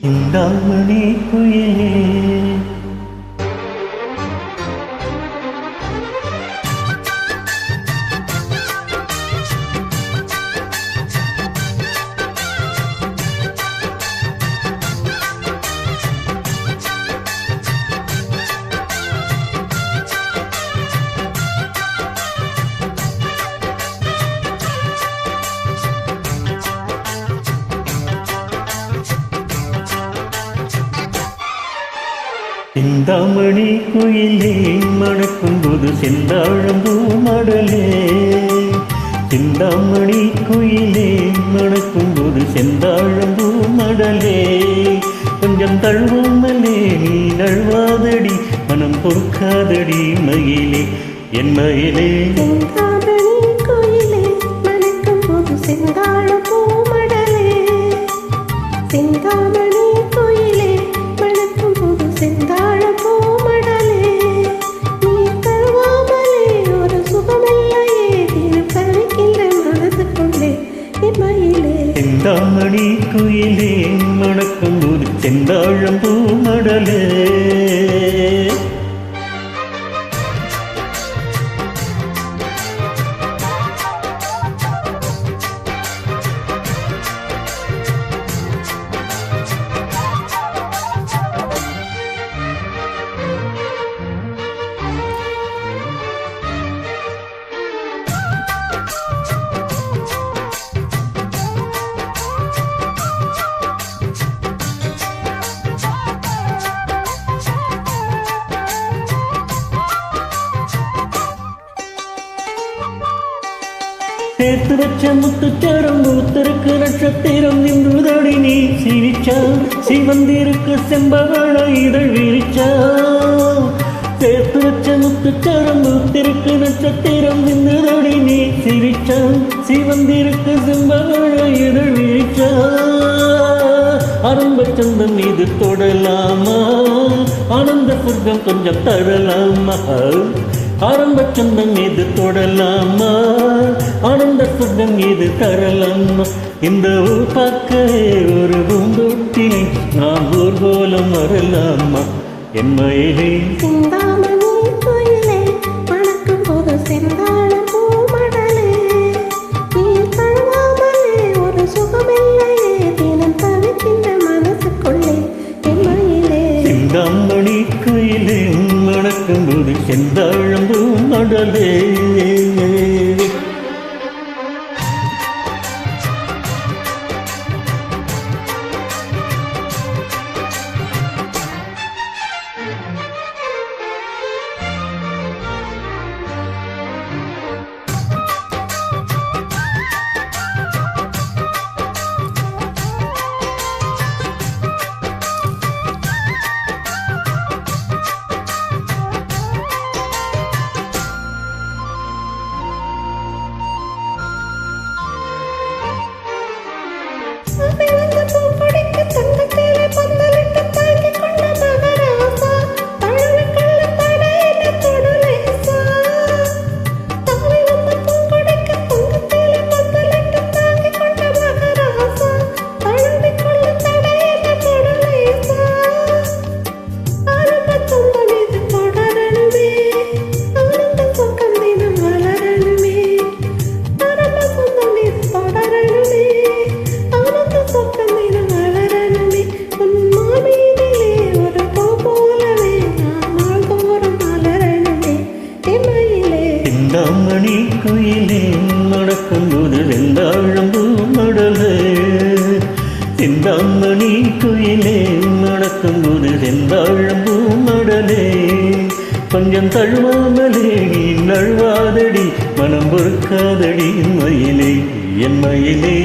சிந்தாமணி குயிலே சிந்தாமணி குயிலே மணக்கும் போது செந்தாழம்பூ மடலே சிந்தாமணி குயிலே மணக்கும் போது செந்தாழம்பூ மடலே கொஞ்சம் தழுவாமலே நீ நழுவாதடி மனம் பொறுக்காதடி மயிலே என் மயிலே சிந்தாமணி குயிலே மணக்கும் போது செந்தாழம்பூ மடலே சிந்தாமணி குயிலே மணக்கும் போது செந்தாழம்பூ மடலே நீ தருவாமலே ஒரு சுகமில்லையே தினம் தவிக்கின்ற மனதுக்குள்ளே என் மயிலே சிந்தாமணி குயிலே மணக்கும் போது செந்தாழம்பூ மடலே சேர்த்து வச்ச முத்துச்சாரம் மூத்தருக்கு நட்சத்திரம் நின்றுதடி நீ சிரிச்சா சிவந்திருக்கு செம்பவள இதழ் விரிச்சா சேர்த்து வச்ச முத்துச்சாரம் மூத்திருக்கு நட்சத்திரம் நின்றுதடி நீ சிரிச்சா சிவந்திருக்கு செம்பவள இதழ் விரிச்சா ஆரம்ப சந்தம் மீது தொடலாமா ஆனந்த சொர்க்கம் கொஞ்சம் தரலாமா ஆரம்ப சந்தம் மீது தொடலாமா ஆனந்த சொர்க்கம் மீது தரலாமா இந்த ஊர் பார்க்க ஒரு பூந்தொட்டிலே நாம் ஊர்கோலம் வரலாமா என் மயிலே சிந்தாமணி குயிலே மணக்கும் போது செந்தாழம்பூ மடலே நீ தழுவாமலே ஒரு சுகமில்லையே தினம் தவிக்கின்ற மனசுக்குள்ளே என் மயிலே சிந்தாமணி குயிலே மணக்கும் போது செந்தாழம்பூ மடலே சிந்தாமணி குயிலே மணக்கும் போது செந்தாழம்பூ மடலே சிந்தாமணி குயிலே மணக்கும் போது செந்தாழம்பூ மடலே கொஞ்சம் தழுவாமலே நீ நழுவாதடி மனம் பொறுக்காதடி மயிலே என் மயிலே